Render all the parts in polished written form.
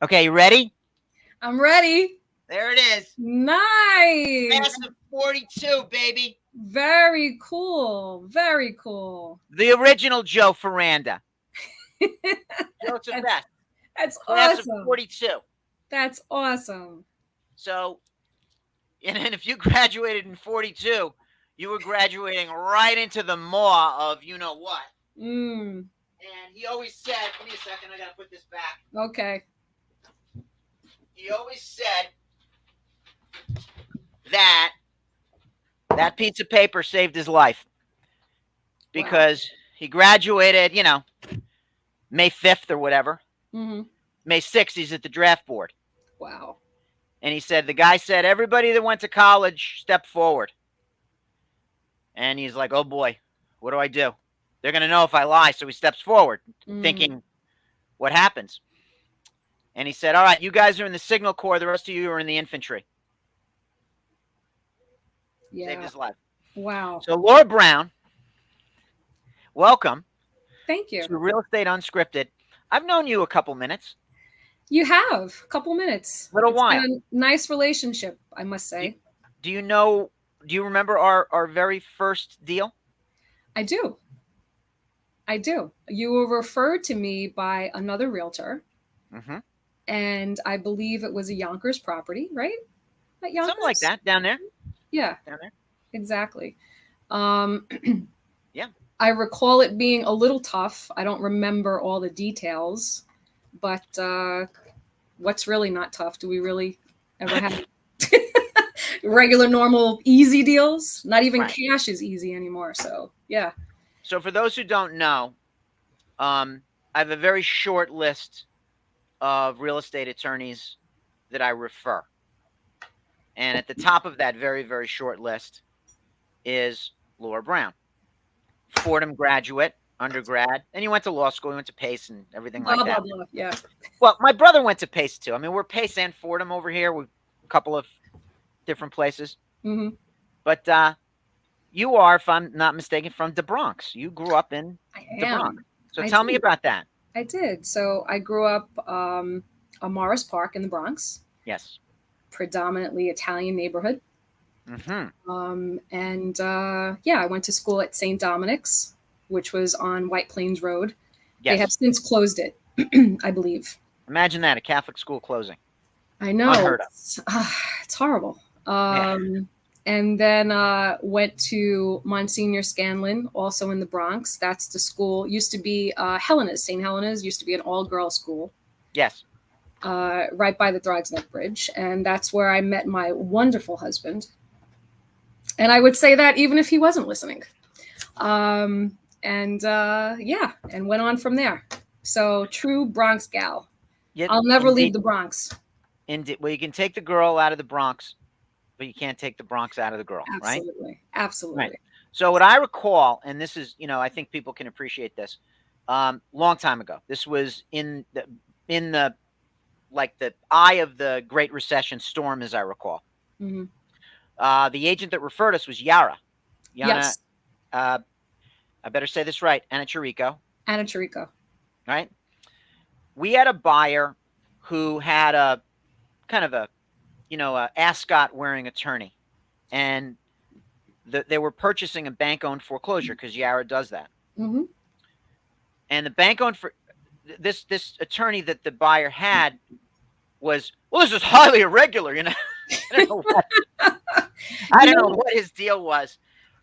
Okay, you ready? I'm ready. There it is. Nice. Massive 42, baby. Very cool. Very cool. The original Joe Faranda. Joseph that's, Best. that's Class of awesome. 42. That's awesome. So, and if you graduated in 42, you were graduating right into the maw of you know what. Mm. And he always said, give me a second, I got to put this back. Okay. He always said that that piece of paper saved his life. Because he graduated, May 5th or whatever. Mm-hmm. May 6th, he's at the draft board. Wow. And he said, the guy said, everybody that went to college, step forward. And he's like, oh boy, what do I do? They're going to know if I lie. So he steps forward, thinking, what happens? And he said, all right, you guys are in the Signal Corps. The rest of you are in the infantry. Yeah. Saved his life. Wow. So Laura Browne, welcome. Thank you. To Real Estate Unscripted. I've known you a couple minutes. You have a couple minutes. Little while. Been a nice relationship, I must say. Do you remember our very first deal? I do. You were referred to me by another realtor. Mm-hmm. And I believe it was a Yonkers property, right? At Yonkers? Something like that, down there. Yeah. Down there. Exactly. Yeah. I recall it being a little tough. I don't remember all the details, but what's really not tough? Do we really ever have regular, normal, easy deals? Not even cash is easy anymore. So, yeah. So for those who don't know, I have a very short list of real estate attorneys that I refer. And at the top of that very, very short list is Laura Browne. Fordham graduate, undergrad, and he went to law school. He went to Pace and everything like that. Blah, blah. Yeah. Well, my brother went to Pace too. I mean, we're Pace and Fordham over here. We're a couple of different places. Mm-hmm. But you are, if I'm not mistaken, from the Bronx. You grew up in the Bronx. So tell me about that. I did. So I grew up on Morris Park in the Bronx. Yes. Predominantly Italian neighborhood. Mm-hmm. I went to school at St. Dominic's, which was on White Plains Road. Yes. They have since closed it, I believe. Imagine that, a Catholic school closing. I know. Unheard of. It's horrible. And then went to Monsignor Scanlon, also in the Bronx. That's the school. Used to be Helena's. St. Helena's used to be an all-girl school. Yes. Right by the Throgs Neck Bridge. And that's where I met my wonderful husband. And I would say that even if he wasn't listening. And went on from there. So true Bronx gal. Yeah, I'll never leave the Bronx. Indeed. Well, you can take the girl out of the Bronx, but you can't take the Bronx out of the girl, right? Absolutely. Right. So what I recall, and this is, I think people can appreciate this, long time ago. This was in the like the eye of the Great Recession storm, as I recall. Mm-hmm. The agent that referred us was Yana. Yes. I better say this right. Anna Chirico. Right. We had a buyer who had a kind of a ascot wearing attorney, and they were purchasing a bank-owned foreclosure because Yara does that. Mm-hmm. And the bank-owned for this attorney that the buyer had was, well, this is highly irregular, I don't know what his deal was,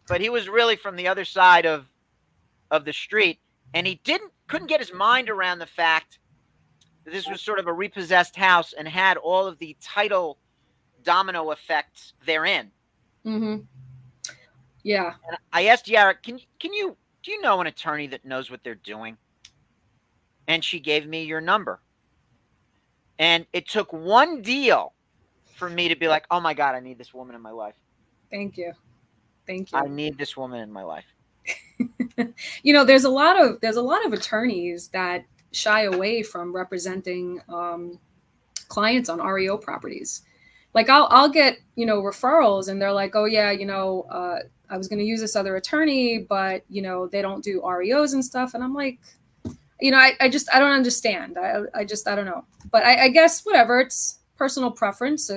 but he was really from the other side of the street, and he couldn't get his mind around the fact that this was sort of a repossessed house and had all of the title domino effects therein. Mm-hmm. Yeah. And I asked Yara, do you know an attorney that knows what they're doing? And she gave me your number. And it took one deal for me to be like, oh my God, I need this woman in my life. Thank you. I need this woman in my life. There's a lot of attorneys that shy away from representing clients on REO properties. Like I'll get, referrals and they're like, oh yeah, I was going to use this other attorney, but they don't do REOs and stuff. And I'm like, I don't understand. I don't know. But I guess whatever, it's personal preference.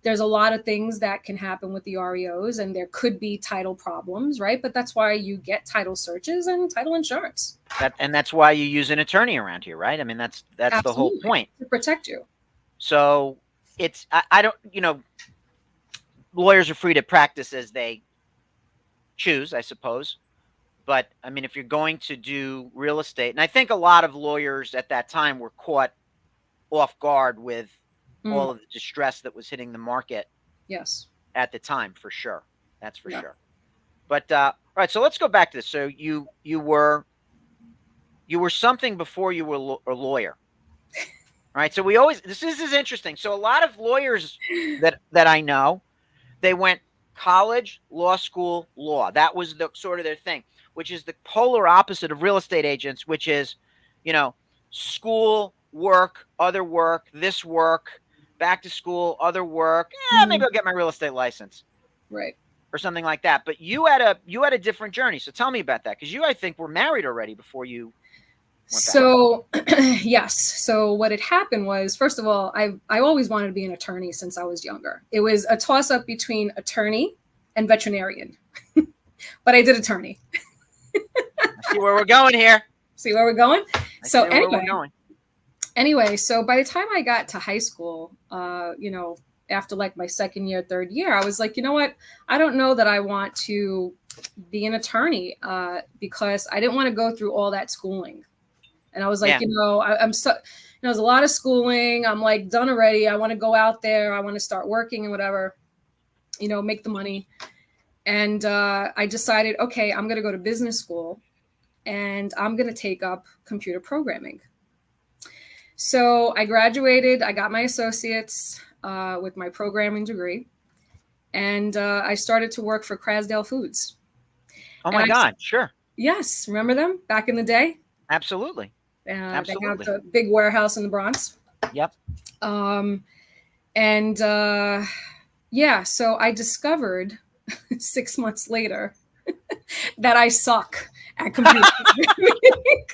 There's a lot of things that can happen with the REOs, and there could be title problems, right? But that's why you get title searches and title insurance. And that's why you use an attorney around here, right? I mean, that's Absolutely. the whole point. To protect you. So it's, I don't, lawyers are free to practice as they choose, I suppose. But I mean, if you're going to do real estate, and I think a lot of lawyers at that time were caught off guard with all of the distress that was hitting the market. Yes. At the time, for sure. That's for sure. But all right, so let's go back to this. So you were something before you were a lawyer. All right. So this is interesting. So a lot of lawyers that I know, they went college, law school, law. That was the sort of their thing, which is the polar opposite of real estate agents, which is, school, work, other work, this work, back to school, other work. Maybe I'll get my real estate license. Right. Or something like that. But you had a different journey. So tell me about that. Because you, I think, were married already before you went back. So yes. So what had happened was, first of all, I always wanted to be an attorney since I was younger. It was a toss up between attorney and veterinarian. But I did attorney. I see where we're going here. See where we're going? So anyway, so by the time I got to high school, after like my second year, third year, I was like, you know what? I don't know that I want to be an attorney because I didn't want to go through all that schooling. And I was like, I'm so, there's a lot of schooling. I'm like done already. I want to go out there. I want to start working and whatever, make the money. And I decided, okay, I'm going to go to business school and I'm going to take up computer programming. So I graduated. I got my associates with my programming degree. And I started to work for Crasdale Foods. Oh, my God. Sure. Yes. Remember them back in the day? Absolutely. Absolutely. They have the big warehouse in the Bronx. Yep. So I discovered 6 months later that I suck at computer programming.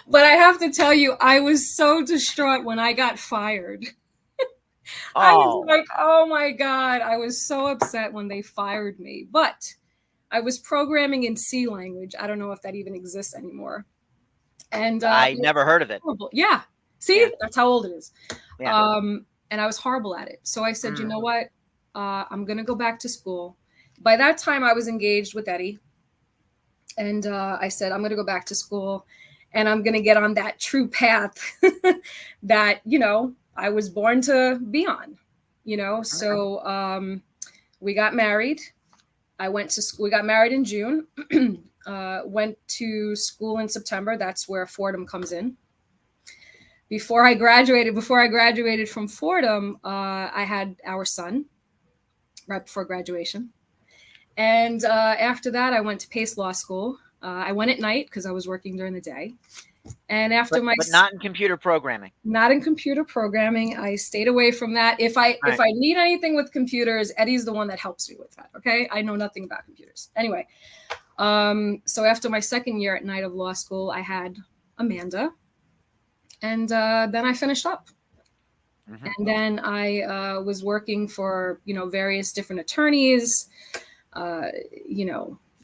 But I have to tell you, I was so distraught when I got fired. I was like, oh my God, I was so upset when they fired me. But I was programming in C language. I don't know if that even exists anymore. And I never heard of it. Horrible. Yeah. See, that's how old it is. Yeah. And I was horrible at it. So I said, you know what? I'm going to go back to school. By that time, I was engaged with Eddie. And I said, I'm going to go back to school and I'm going to get on that true path that, I was born to be on, So we got married. I went to school. We got married in June. Went to school in September. That's where Fordham comes in. Before I graduated from Fordham, I had our son right before graduation. And after that, I went to Pace Law School. I went at night because I was working during the day. And after but not in computer programming. Not in computer programming. I stayed away from that. If I need anything with computers, Eddie's the one that helps me with that. Okay. I know nothing about computers. Anyway. So after my second year at night of law school, I had Amanda. And then I finished up. Mm-hmm. And then I was working for, various different attorneys,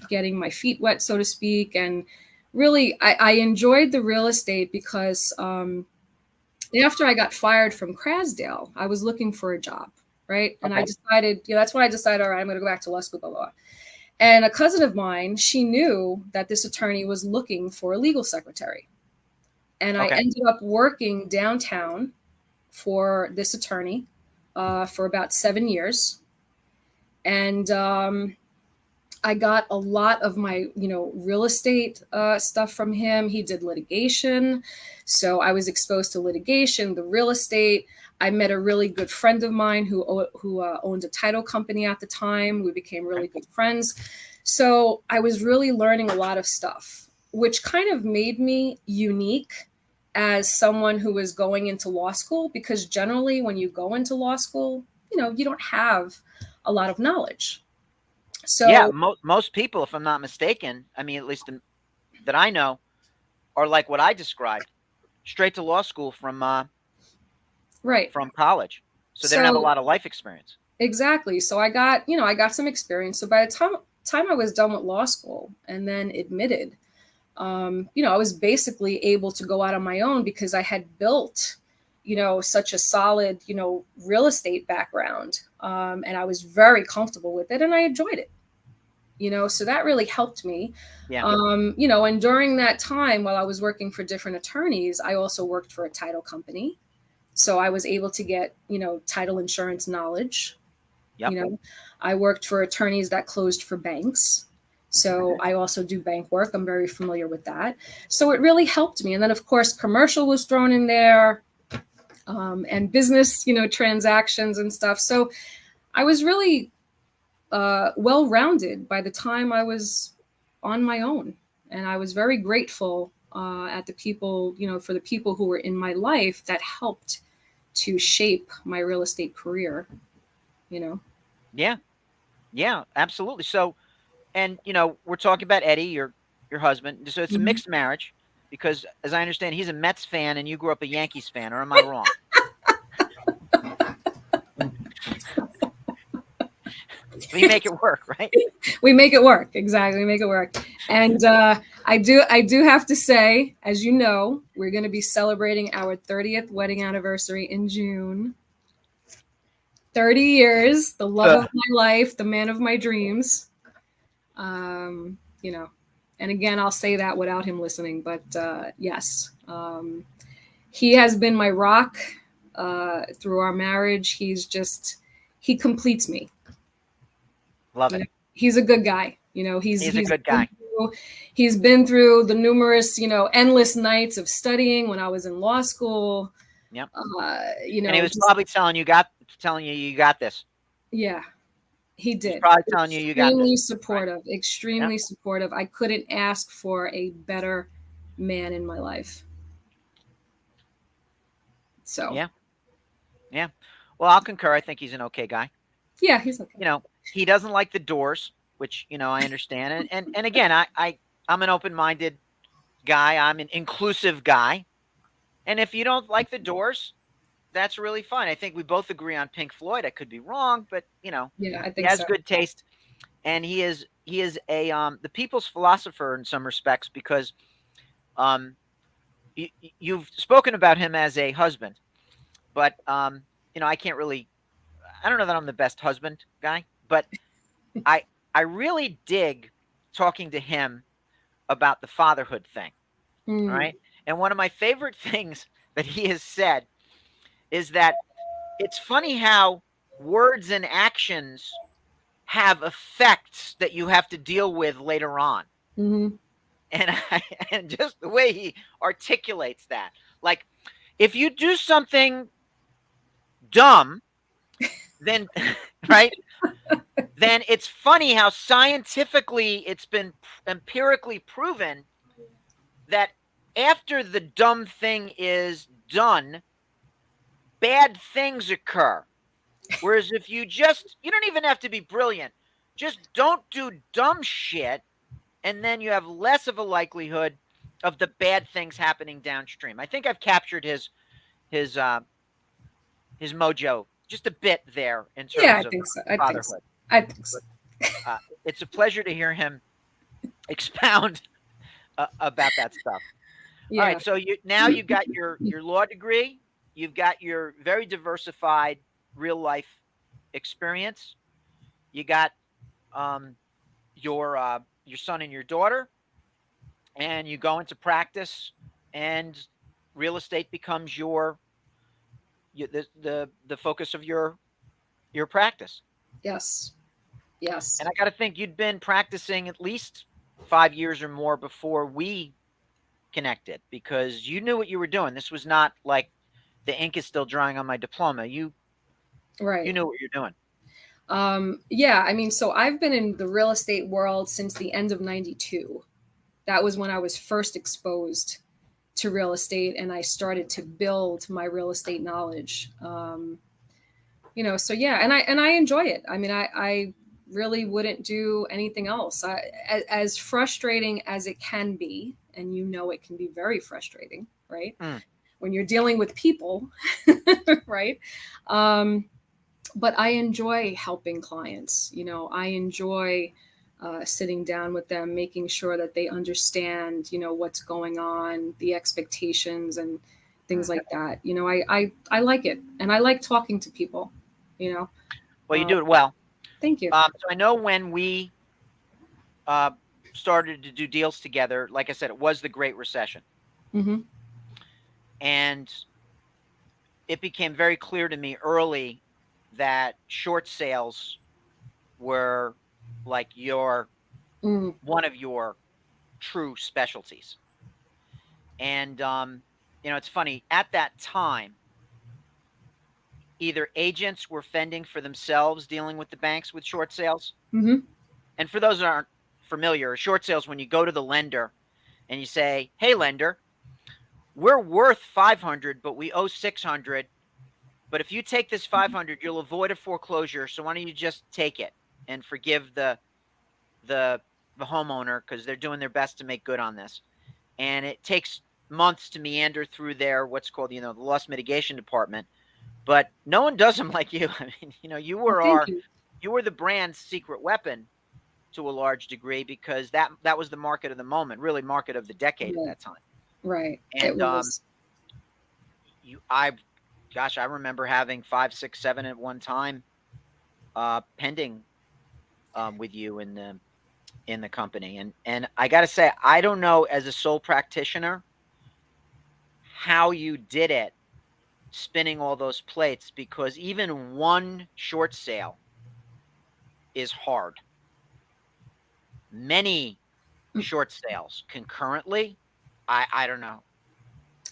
getting my feet wet, so to speak. And really, I enjoyed the real estate because after I got fired from Crasdale, I was looking for a job, right? And I decided, that's when I decided, all right, I'm going to go back to law school, blah, blah, blah. And a cousin of mine, she knew that this attorney was looking for a legal secretary. And I ended up working downtown for this attorney for about 7 years. And I got a lot of my, real estate stuff from him. He did litigation. So I was exposed to litigation, the real estate. I met a really good friend of mine who owned a title company at the time. We became really good friends. So I was really learning a lot of stuff, which kind of made me unique as someone who was going into law school, because generally when you go into law school, you don't have a lot of knowledge. So yeah, most people, if I'm not mistaken, I mean, at least that I know, are like what I described, straight to law school Right. from college, so they don't have a So lot of life experience. exactly. So I got, I got some experience. So by the time I was done with law school and then admitted, I was basically able to go out on my own because I had built, such a solid, real estate background. And I was very comfortable with it and I enjoyed it, so that really helped me. Yeah. And during that time while I was working for different attorneys, I also worked for a title company. So I was able to get, title insurance knowledge. Yep. I worked for attorneys that closed for banks. So I also do bank work. I'm very familiar with that. So it really helped me. And then, of course, commercial was thrown in there, and business, transactions and stuff. So I was really well-rounded by the time I was on my own. And I was very grateful at the people, for the people who were in my life that helped to shape my real estate career, Yeah. Yeah. Absolutely. So, and we're talking about Eddie, your husband. So it's a Mhm. mixed marriage because, as I understand, he's a Mets fan and you grew up a Yankees fan. Or am I wrong? We make it work, right? We make it work. Exactly. We make it work. And I do have to say, as you know, we're going to be celebrating our 30th wedding anniversary in June. 30 years, the love of my life, the man of my dreams. Um, you know, and again, I'll say that without him listening, but yes, he has been my rock through our marriage. He completes me. Love it. He's a good guy. He's a good guy. He's been through the numerous, endless nights of studying when I was in law school. Yep. You know, And he was just, probably telling you you got this. yeah, he He's did. probably telling you got this. Extremely Right? supportive, extremely Yep. supportive. I couldn't ask for a better man in my life. So, Yeah. Yeah. Well, I'll concur. I think he's an okay guy. yeah, he's okay. He doesn't like the doors, which I understand. And again, I'm an open-minded guy. I'm an inclusive guy. And if you don't like the doors, that's really fine. I think we both agree on Pink Floyd. I could be wrong, but Yeah, I he think has so. good taste, and he is a the people's philosopher in some respects because um you've spoken about him as a husband, but I can't really. I don't know that I'm the best husband guy, but I I really dig talking to him about the fatherhood thing. All Mm, right, and one of my favorite things that he has said is that it's funny how words and actions have effects that you have to deal with later on. hmm And and just the way he articulates that. Like if you do something dumb, then right? Then it's funny how scientifically it's been empirically proven that after the dumb thing is done, bad things occur. Whereas if you don't even have to be brilliant, just don't do dumb shit, and then you have less of a likelihood of the bad things happening downstream. I think I've captured his uh his mojo just a bit there in Yeah, I terms of think so. I think so. fatherhood. I think so. It's a pleasure to hear him expound about that stuff. All Yeah. right, so you've got your law degree, you've got your very diversified real life experience, you got um, your son and your daughter, and you go into practice, and real estate becomes the focus of your practice. Yes. Yes. And I got to think you'd been practicing at least 5 years or more before we connected because you knew what you were doing. This was not like the ink is still drying on my diploma. You Right. knew what you're doing. Yeah, I mean, so I've been in the real estate world since the end of 92. That was when I was first exposed to real estate and I started to build my real estate knowledge. So yeah, and I enjoy it. I mean, I really wouldn't do anything else. As frustrating as it can be, and it can be very frustrating, right? Mm. When you're dealing with people, right? But I enjoy helping clients. I enjoy sitting down with them, making sure that they understand, what's going on, the expectations, and things like that. I like it, and I like talking to people. Well, you do it well. Thank you. So I know when we started to do deals together, like I said, it was the Great Recession. Mm-hmm. And it became very clear to me early that short sales were like one of your true specialties. And it's funny, at that time, either agents were fending for themselves dealing with the banks with short sales. Mm-hmm. And for those that aren't familiar, short sales, when you go to the lender and you say, "Hey, lender, we're worth 500, but we owe 600. But if you take this 500, you'll avoid a foreclosure. So why don't you just take it and forgive the homeowner, because they're doing their best to make good on this." And it takes months to meander through their what's called, the loss mitigation department. But no one does them like you. I mean, you Well, were thank you. you were the brand's secret weapon to a large degree, because that was the market of the moment, really market of the decade at Right. that time. Right. It And was. I remember having 5, 6, 7 at one time, pending with you in the company. And I got to say, I don't know, as a sole practitioner, how you did it, spinning all those plates, because even one short sale is hard. Many short sales concurrently, I don't know.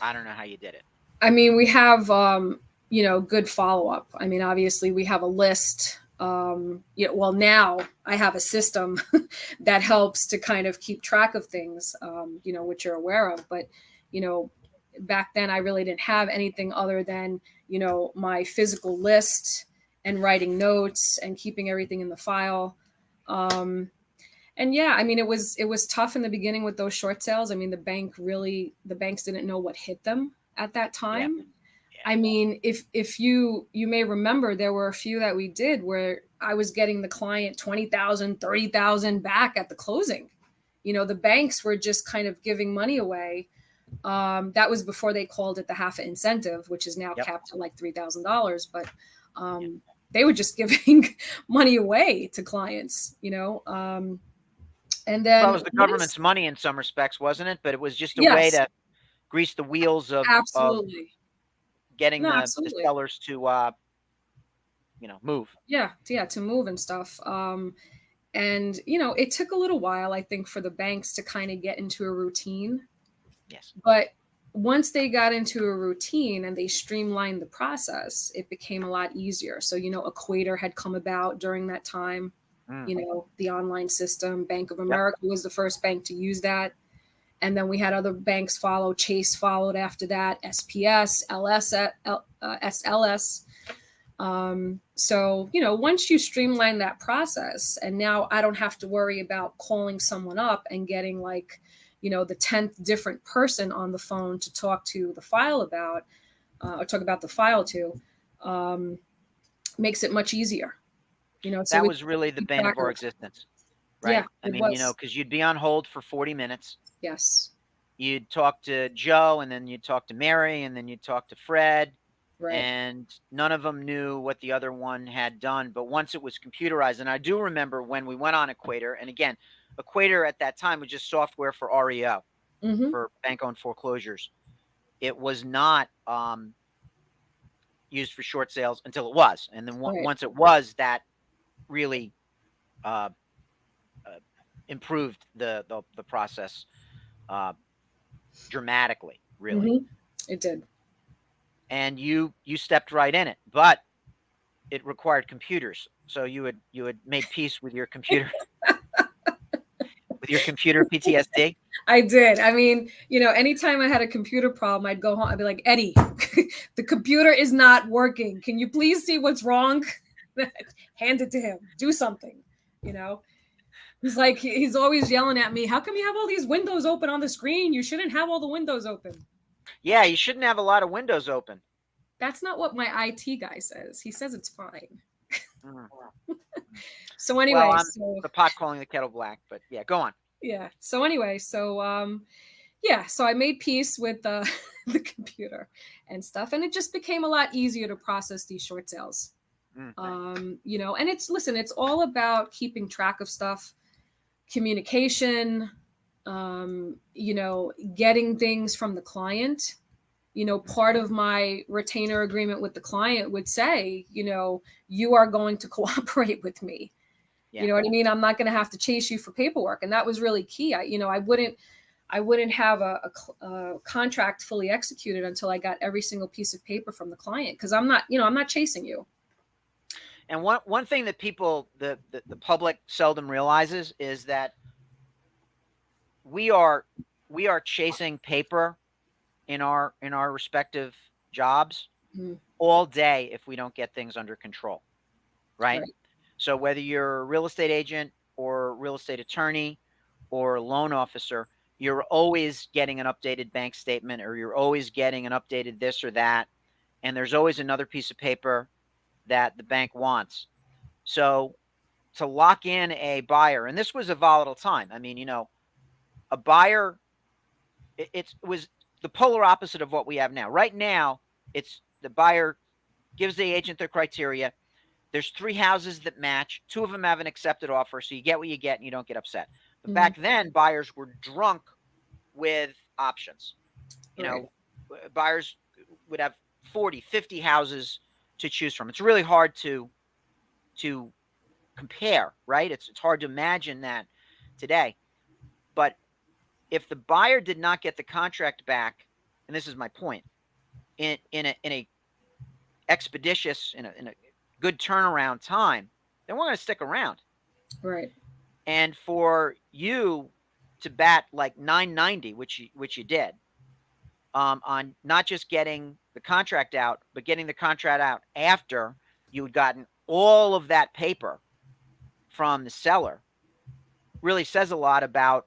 I don't know how you did it. I mean, we have good follow up. I mean, obviously, we have a list. Well, now I have a system that helps to kind of keep track of things, which you're aware of. But back then, I really didn't have anything other than my physical list and writing notes and keeping everything in the file. And yeah, I mean, it was tough in the beginning with those short sales. I mean, the banks didn't know what hit them at that Yeah. time. I mean, if you may remember, there were a few that we did where I was getting the client 20,000, 30,000 back at the closing. The banks were just kind of giving money away. That was before they called it the half incentive, which is now Yep. capped at like $3,000. But they were just giving money away to clients. And then Well, it was the government's money in some respects, wasn't it? But it was just a way yes, to grease the wheels of absolutely. getting No, the absolutely. sellers to move. Yeah, to move and stuff. And it took a little while, I think, for the banks to kind of get into a routine. Yes. But once they got into a routine and they streamlined the process, it became a lot easier. So Equator had come about during that time. The online system. Bank of America was the first bank to use that. And then we had other banks follow. Chase followed after that, SPS, SLS. So, once you streamline that process, and now I don't have to worry about calling someone up and getting like, the 10th different person on the phone to talk to the file about, or talk about the file to, makes it much easier. So that was really the bane of our existence, right? Yeah, I mean, was. because you'd be on hold for 40 minutes. Yes. You'd talk to Joe, and then you'd talk to Mary, and then you'd talk to Fred. Right. And none of them knew what the other one had done. But once it was computerized, and I do remember when we went on Equator, and again, Equator at that time was just software for REO, for bank-owned foreclosures. It was not used for short sales until it was. And then once it was, that really improved the process dramatically, really. It did. And you stepped right in it, but it required computers. So you had made peace with your computer, with your computer PTSD. I did. I mean, anytime I had a computer problem, I'd go home. I'd be like, Eddie, the computer is not working. Can you please see what's wrong? Hand it to him. Do something, He's like, he's always yelling at me. How come you have all these windows open on the screen? You shouldn't have all the windows open. Yeah, you shouldn't have a lot of windows open. That's not what my IT guy says. He says it's fine. Mm. So anyway, Well, I'm the pot calling the kettle black, but yeah, go on. yeah. So anyway, yeah, so I made peace with the computer and stuff, and it just became a lot easier to process these short sales. You know, and it's all about keeping track of stuff, communication, you know, getting things from the client. You know, part of my retainer agreement with the client would say, you know, you are going to cooperate with me. Yeah. You know what I mean? I'm not going to have to chase you for paperwork. And that was really key. I wouldn't have a contract fully executed until I got every single piece of paper from the client. Cause I'm not chasing you. And one thing that people, the public seldom realizes is that we are chasing paper in our respective jobs all day if we don't get things under control, right? So whether you're a real estate agent or real estate attorney or loan officer, you're always getting an updated bank statement, or you're always getting an updated this or that, and there's always another piece of paper that the bank wants. So to lock in a buyer, and this was a volatile time. I mean, you know, a buyer, it was the polar opposite of what we have now. Right now, it's the buyer gives the agent their criteria. There's 3 houses that match. 2 of them have an accepted offer, so you get what you get and you don't get upset. But back then, buyers were drunk with options. You know, buyers would have 40, 50 houses to choose from. It's really hard to compare, right? It's hard to imagine that today. But if the buyer did not get the contract back, and this is my point, in a expeditious, in a good turnaround time, they weren't going to stick around. Right. And for you to bat like 990, which you did, on not just getting the contract out, but getting the contract out after you had gotten all of that paper from the seller, really says a lot about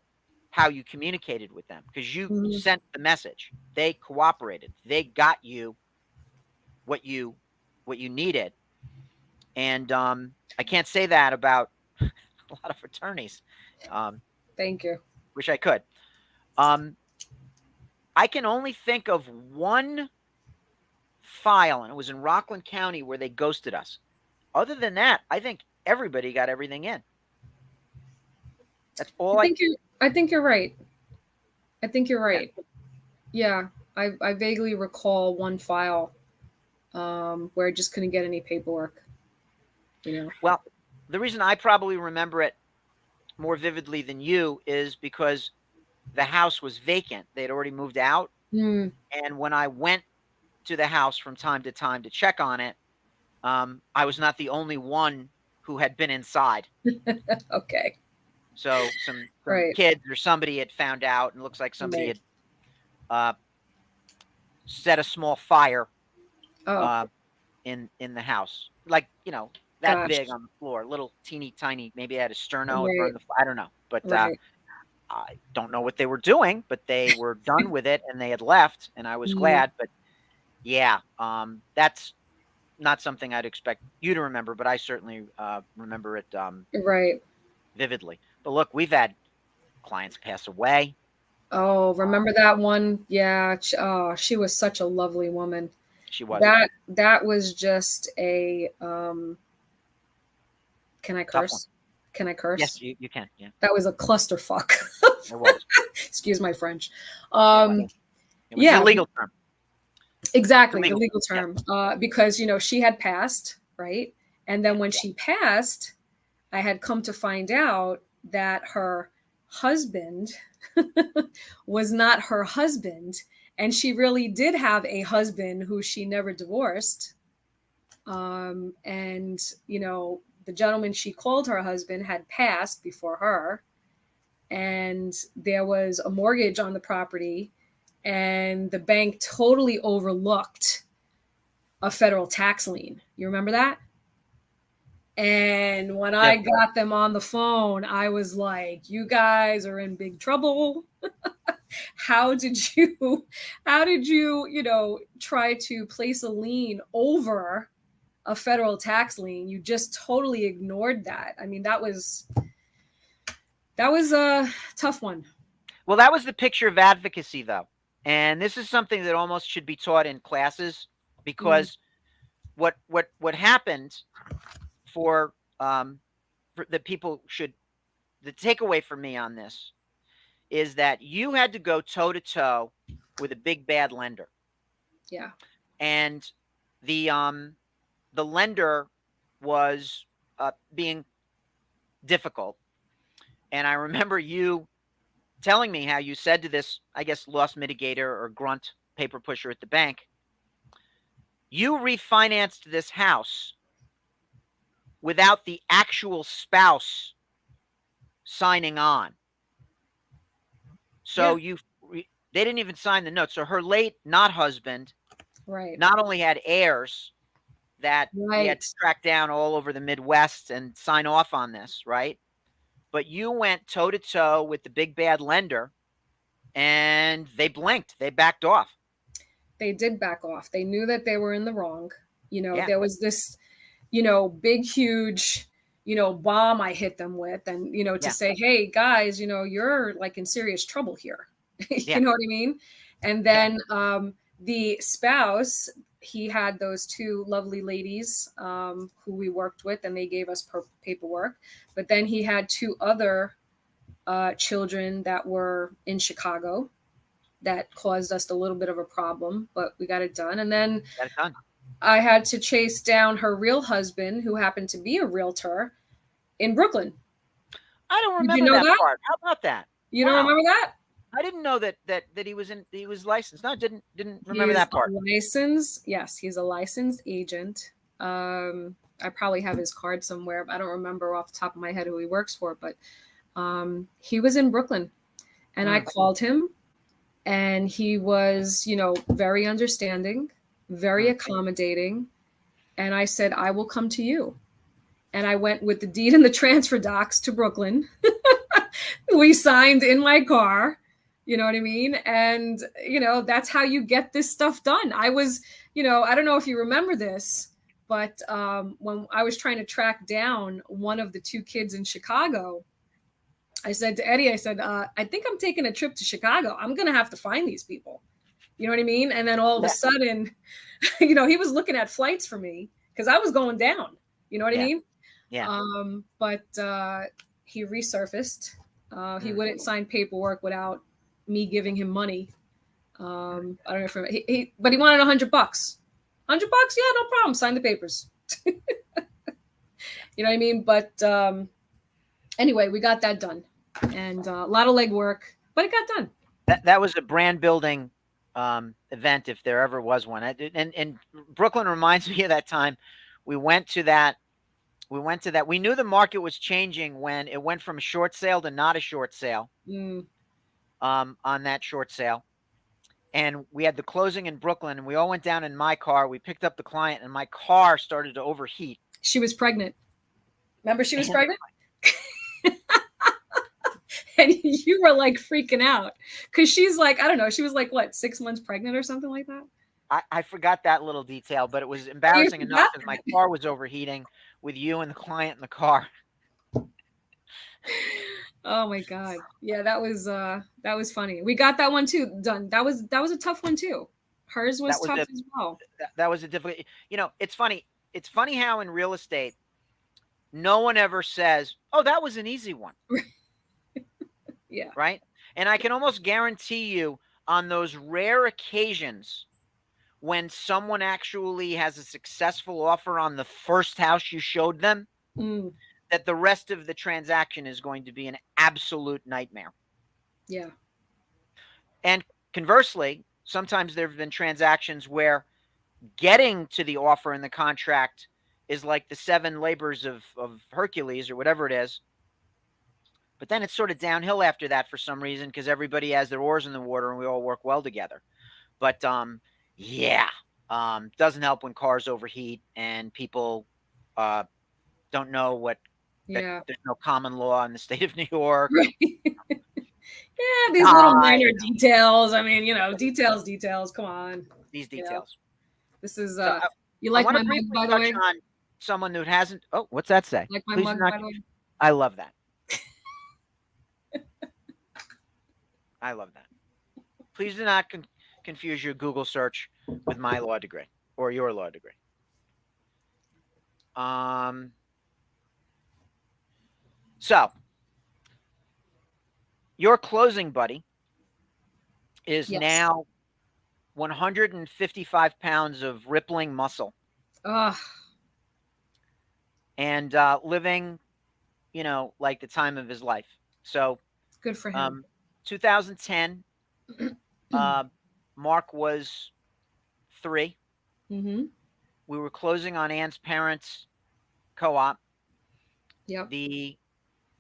how you communicated with them, because you sent the message. They cooperated. They got you what you needed. And I can't say that about a lot of attorneys. Thank you. Wish I could. I can only think of one file, and it was in Rockland County, where they ghosted us. Other than that, I think everybody got everything in. That's all. I think you're right. I think you're right. Yeah, I vaguely recall one file where I just couldn't get any paperwork. You know. Well, the reason I probably remember it more vividly than you is because the house was vacant. They had already moved out. And when I went to the house from time to time to check on it, I was not the only one who had been inside. Okay. So some kids or somebody had found out, and it looks like somebody had set a small fire in the house. Like, you know, that big on the floor, little teeny tiny, maybe it had a sterno, it burned the I don't know. But I don't know what they were doing, but they were done with it and they had left, and I was glad. But yeah, that's not something I'd expect you to remember, but I certainly remember it vividly. But look, we've had clients pass away. Oh, remember that one? Yeah. She was such a lovely woman. She was. That was just a can I curse? Can I curse? Yes, you can. Yeah. That was a clusterfuck. It was. Excuse my French. It was a legal term. Exactly, the legal term. Yeah. Because, you know, she had passed, right? And then when she passed, I had come to find out that her husband was not her husband. And she really did have a husband who she never divorced. And, you know, the gentleman she called her husband had passed before her. And there was a mortgage on the property. And the bank totally overlooked a federal tax lien. You remember that? And when I got them on the phone, I was like, you guys are in big trouble. How did you, try to place a lien over a federal tax lien? You just totally ignored that. I mean, that was a tough one. Well, that was the picture of advocacy, though. And this is something that almost should be taught in classes, because what happened for the people should, the takeaway for me on this is that you had to go toe to toe with a big bad lender. Yeah. And the lender was being difficult. And I remember you telling me how you said to this, I guess, loss mitigator or grunt paper pusher at the bank, you refinanced this house without the actual spouse signing on. So they didn't even sign the note. So her late not husband not only had heirs that we had to track down all over the Midwest and sign off on this, right? But you went toe to toe with the big bad lender, and they blinked. They backed off. They did back off. They knew that they were in the wrong. There was this, big, huge, bomb I hit them with, and, to say, hey, guys, you're like in serious trouble here. You know what I mean? And then the spouse, he had those two lovely ladies who we worked with, and they gave us paperwork. But then he had two other children that were in Chicago that caused us a little bit of a problem, but we got it done. And then I had to chase down her real husband, who happened to be a realtor in Brooklyn. I don't remember that part. How about that? You don't remember that? I didn't know that he was licensed. No, didn't remember that part. Licensed, yes, he's a licensed agent. I probably have his card somewhere, but I don't remember off the top of my head who he works for. But he was in Brooklyn, and I called him, and he was, very understanding, very accommodating, and I said, I will come to you. And I went with the deed and the transfer docs to Brooklyn. We signed in my car. You know what I mean? And, that's how you get this stuff done. I was, I don't know if you remember this, but when I was trying to track down one of the two kids in Chicago, I said to Eddie, I said, I think I'm taking a trip to Chicago. I'm going to have to find these people. You know what I mean? And then all of a sudden, he was looking at flights for me because I was going down. You know what I mean? Yeah. But he resurfaced. He wouldn't sign paperwork without me giving him money. I don't know if but he wanted $100. $100? Yeah, no problem. Sign the papers. You know what I mean? But anyway, we got that done, and a lot of legwork, but it got done. That was a brand building event, if there ever was one. And Brooklyn reminds me of that time. We went to that. We knew the market was changing when it went from a short sale to not a short sale. On that short sale. And we had the closing in Brooklyn, and we all went down in my car. We picked up the client, and my car started to overheat. She was pregnant. Remember she was pregnant? And you were like freaking out because she's like, I don't know, she was like, what, 6 months pregnant or something like that? I forgot that little detail, but it was embarrassing enough because my car was overheating with you and the client in the car. Oh my God. Yeah, that was funny. We got that one too done. That was a tough one too. Hers was tough as well. That was a difficult, it's funny. It's funny how in real estate, no one ever says, oh, that was an easy one. Yeah. Right. And I can almost guarantee you on those rare occasions when someone actually has a successful offer on the first house you showed them, that the rest of the transaction is going to be an absolute nightmare. Yeah. And conversely, sometimes there have been transactions where getting to the offer in the contract is like the 7 labors of Hercules or whatever it is. But then it's sort of downhill after that for some reason because everybody has their oars in the water and we all work well together. But doesn't help when cars overheat and people don't know that Yeah. there's no common law in the state of New York. Right. Yeah, these little Die, minor details. I mean, details. Come on. these You know, details. this is So you I like want my to mug, briefly by the touch way? on someone who hasn't. Oh, what's that say? Like my Please do mug, not. by the way? I love that. I love that. Please do not confuse your Google search with my law degree or your law degree. So your closing buddy is Yes. now 155 pounds of rippling muscle Ugh. and living, like the time of his life. So, Good for him. 2010, Mark was 3. Mm-hmm. We were closing on Ann's parents' co-op. Yep. The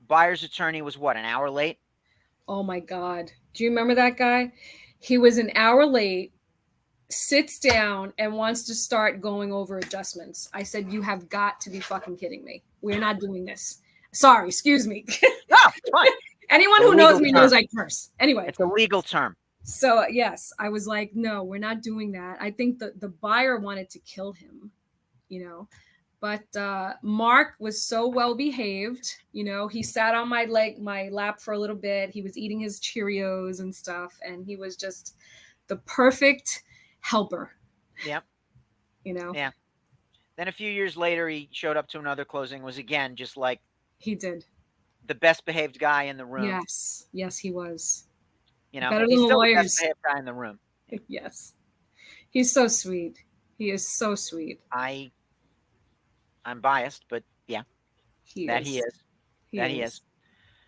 buyer's attorney was what, an hour late? Oh my God. Do you remember that guy? He was an hour late, sits down, and wants to start going over adjustments. I said, "You have got to be fucking kidding me. We're not doing this." Sorry, excuse me. No, it's fine. Anyone It's a who knows legal me term. knows I curse. Anyway. It's a legal term. So yes, I was like, no, we're not doing that. I think the buyer wanted to kill him, but Mark was so well behaved. He sat on my lap for a little bit. He was eating his Cheerios and stuff, and he was just the perfect helper. Yep. Yeah. Then a few years later, he showed up to another closing. Was again just like he did. The best behaved guy in the room. Yes, he was. Better than he's the still lawyers. The best behaved guy in the room. Yes, he's so sweet. He is so sweet. I'm biased, but yeah, he is.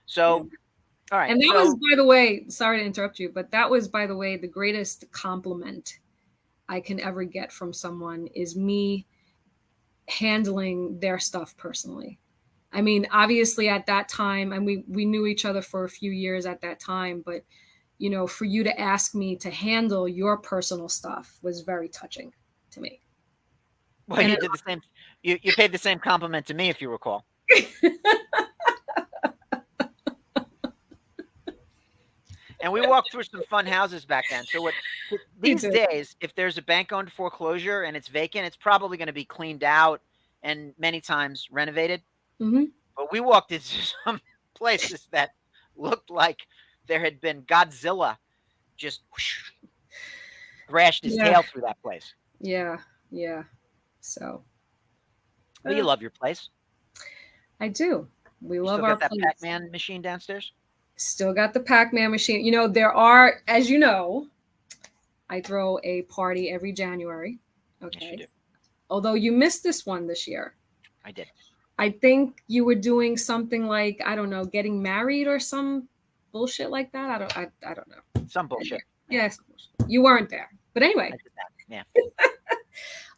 So, all right. And that was, by the way, sorry to interrupt you, but that was, by the way, the greatest compliment I can ever get from someone is me handling their stuff personally. I mean, obviously at that time, and we knew each other for a few years at that time, but for you to ask me to handle your personal stuff was very touching to me. Well, you did the same. You paid the same compliment to me, if you recall. And we walked through some fun houses back then. So these days, if there's a bank-owned foreclosure and it's vacant, it's probably going to be cleaned out and many times renovated. Mm-hmm. But we walked into some places that looked like there had been Godzilla just thrashed his tail through that place. Yeah. So. But you love your place. I do. We love our place. Still got that Pac-Man machine downstairs? Still got the Pac-Man machine. There are, as you know, I throw a party every January. Okay. Yes, you do. Although you missed this one this year. I did. I think you were doing something like, I don't know, getting married or some bullshit like that. I don't know. Some bullshit. Yes. You weren't there. But anyway. I did that. Yeah.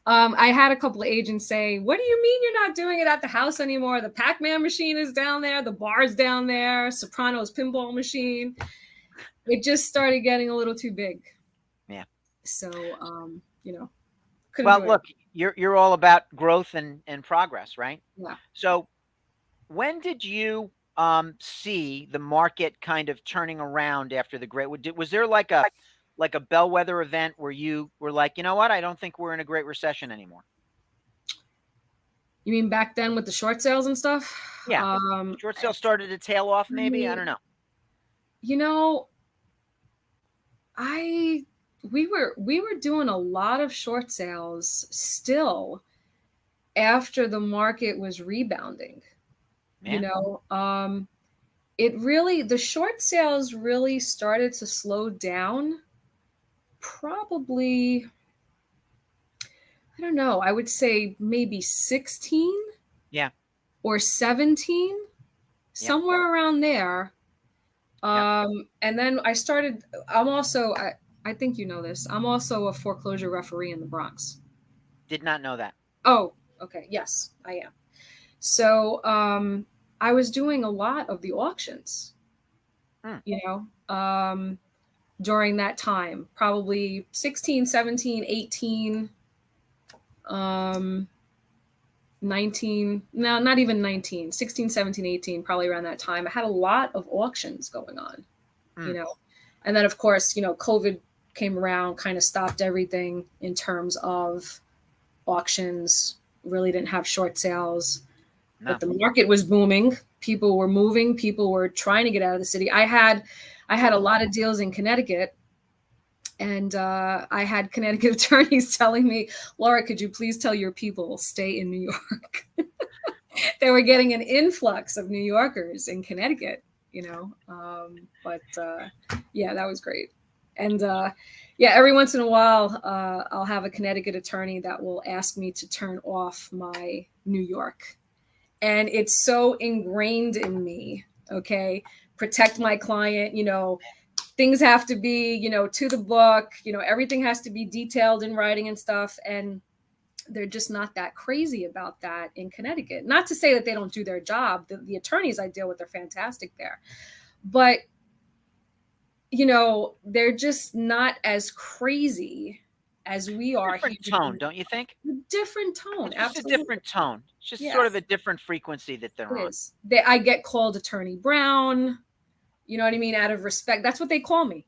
I had a couple of agents say, "What do you mean you're not doing it at the house anymore? The Pac-Man machine is down there, the bar's down there, Sopranos pinball machine." It just started getting a little too big. Yeah. So, well, look, you're all about growth and progress, right? Yeah. So, when did you see the market kind of turning around after the Great? Was there like a bellwether event where you were like, you know what? I don't think we're in a Great Recession anymore. You mean back then with the short sales and stuff? Yeah. Short sales started to tail off, maybe. I don't know. We were doing a lot of short sales still after the market was rebounding. Yeah. The short sales really started to slow down probably, I don't know, I would say maybe 16. Yeah. Or 17, somewhere around there. And then I'm also, I think you know this, I'm also a foreclosure referee in the Bronx. Did not know that. Oh, okay. Yes, I am. So I was doing a lot of the auctions, during that time, probably 16, 17, 18. 19, no, not even 19, 16, 17, 18, probably around that time, I had a lot of auctions going on, you know. And then, of course, you know, COVID came around, kind of stopped everything in terms of auctions, really didn't have short sales. No. But the market was booming. People were moving. People were trying to get out of the city. I had a lot of deals in Connecticut, and I had Connecticut attorneys telling me, Laura, could you please tell your people stay in New York? They were getting an influx of New Yorkers in Connecticut, you know. But yeah, that was great. And yeah, every once in a while, I'll have a Connecticut attorney that will ask me to turn off my New York. And it's so ingrained in me, okay? Protect my client, you know, things have to be, you know, to the book, you know, everything has to be detailed in writing and stuff. And they're just not that crazy about that in Connecticut. Not to say that they don't do their job. The attorneys I deal with are fantastic there. But, you know, they're just not as crazy as we are. Different tone, don't you think? Different tone, It's just absolutely. a different tone. It's just sort of a different frequency that they're on. Is. I get called Attorney Browne, you know what I mean, out of respect. That's what they call me.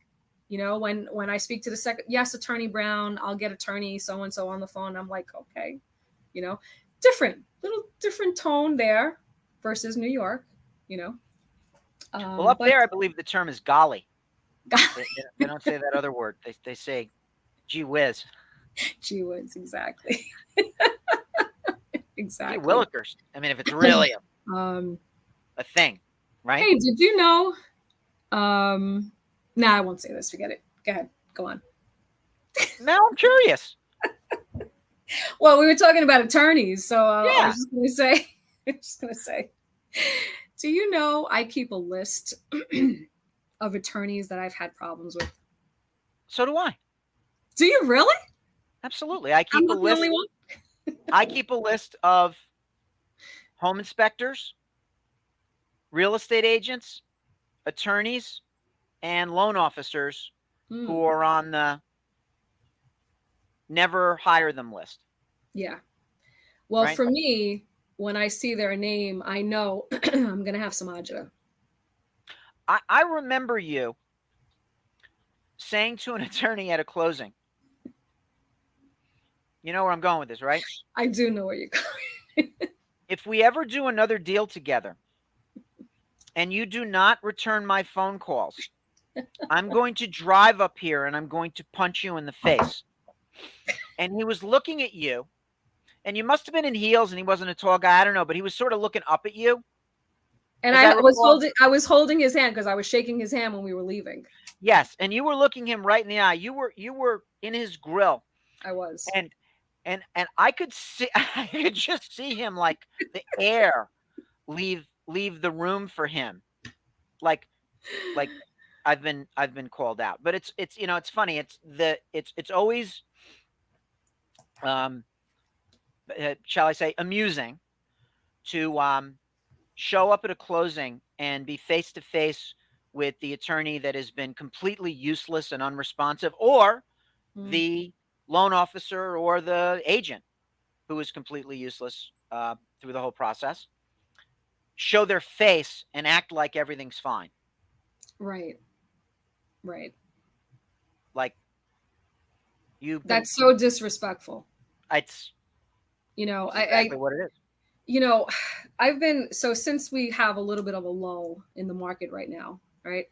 You know, when I speak to the second, yes, Attorney Browne, I'll get attorney so-and-so on the phone. I'm like, okay, you know, little different tone there versus New York, you know. Well, up there, I believe the term is golly. They don't say that other word. They say, gee whiz. Gee whiz, exactly. Exactly. Gee willikers. I mean, if it's really a thing, right? Hey, did you know? Nah, I won't say this. Forget it. Go ahead. Go on. Now I'm curious. Well, we were talking about attorneys, so Yeah. I was just gonna say, do you know I keep a list of attorneys that I've had problems with? So do I. Do you really? Absolutely. I keep I'm not the only one. I keep a list of home inspectors, real estate agents, attorneys, and loan officers who are on the never hire them list. Yeah. Well, right? For me, when I see their name, I know I'm going to have some agita. I remember you saying to an attorney at a closing, you know where I'm going with this, right? I do know where you're going. If we ever do another deal together and you do not return my phone calls, I'm going to drive up here and I'm going to punch you in the face. And he was looking at you, and you must have been in heels and he wasn't a tall guy. I don't know, but he was sort of looking up at you. And I was holding his hand because I was shaking his hand when we were leaving. Yes, and you were looking him right in the eye. You were in his grill. I was. And I could just see him, like the air leave the room for him. Like I've been called out. But it's you know, it's funny. It's always shall I say amusing to show up at a closing and be face to face with the attorney that has been completely useless and unresponsive, or the loan officer or the agent who is completely useless through the whole process. Show their face and act like everything's fine. Right. Like that's so disrespectful. It's exactly what it is. You know, I've been, so since we have a little bit of a lull in the market right now, right?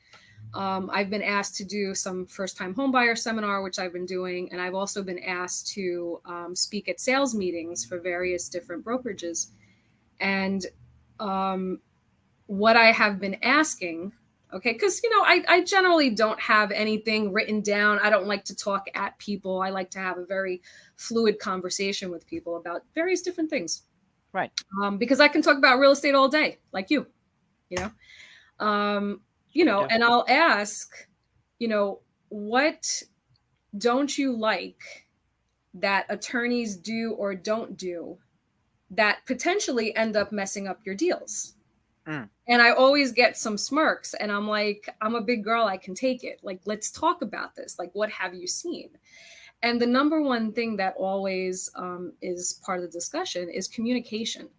I've been asked to do some first-time homebuyer seminar, which I've been doing, and I've also been asked to speak at sales meetings for various different brokerages. And what I have been asking, okay, because, you know, I generally don't have anything written down. I don't like to talk at people. I like to have a very fluid conversation with people about various different things. Right. Because I can talk about real estate all day, like you know. And I'll ask, you know, what don't you like that attorneys do or don't do that potentially end up messing up your deals? And I always get some smirks, and I'm like, I'm a big girl, I can take it. Like, let's talk about this. Like, what have you seen? And the number one thing that always is part of the discussion is communication.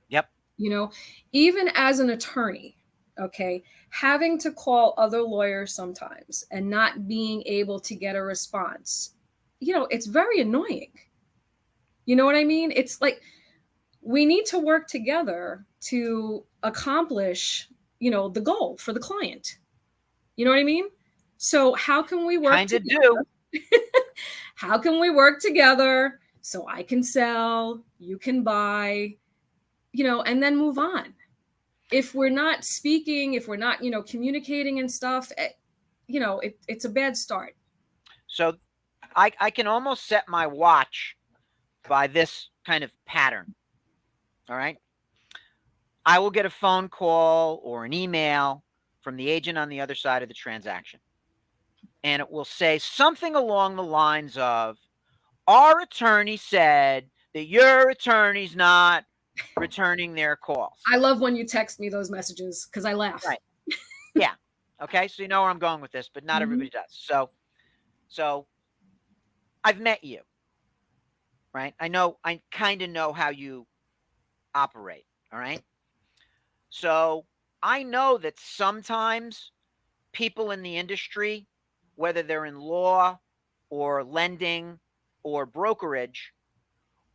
Yep. You know, even as an attorney, okay, having to call other lawyers sometimes and not being able to get a response, you know, it's very annoying. You know what I mean? It's like we need to work together to accomplish, you know, the goal for the client. You know what I mean? So how can we work Kind of together? do. How can we work together so I can sell, you can buy, you know, and then move on? If we're not speaking, if we're not, you know, communicating and stuff, you know, it's a bad start. So I can almost set my watch by this kind of pattern. All right. I will get a phone call or an email from the agent on the other side of the transaction. And it will say something along the lines of, our attorney said that your attorney's not returning their calls. I love when you text me those messages because I laugh. Right. Yeah. Okay. So you know where I'm going with this, but not Mm-hmm. everybody does. So I've met you, right? I kind of know how you operate. All right. So I know that sometimes people in the industry, whether they're in law or lending or brokerage,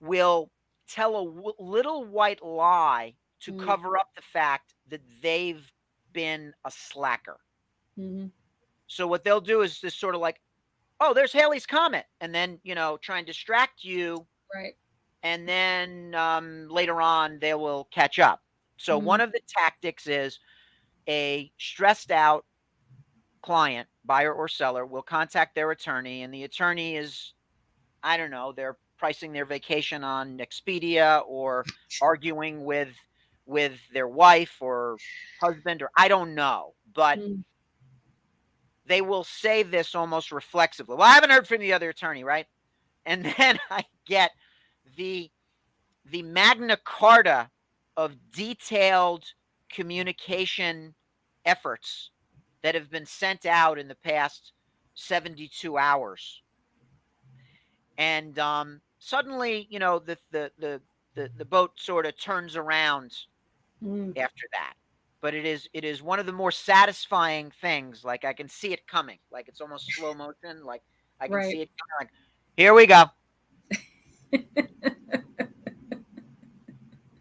will tell a little white lie to Mm-hmm. cover up the fact that they've been a slacker. Mm-hmm. So what they'll do is this sort of like, oh, there's Haley's comment, and then try and distract you, Right. and then later on they will catch up. So Mm-hmm. one of the tactics is a stressed out client, buyer or seller, will contact their attorney, and the attorney is, I don't know, they're pricing their vacation on Expedia or arguing with their wife or husband, or I don't know, but Mm-hmm. they will say this almost reflexively. Well, I haven't heard from the other attorney, right? And then I get the Magna Carta of detailed communication efforts that have been sent out in the past 72 hours. And suddenly, the boat sort of turns around Mm-hmm. after that. But it is one of the more satisfying things. Like I can see it coming. Like it's almost slow motion. Like I can Right. see it coming. Like, here we go.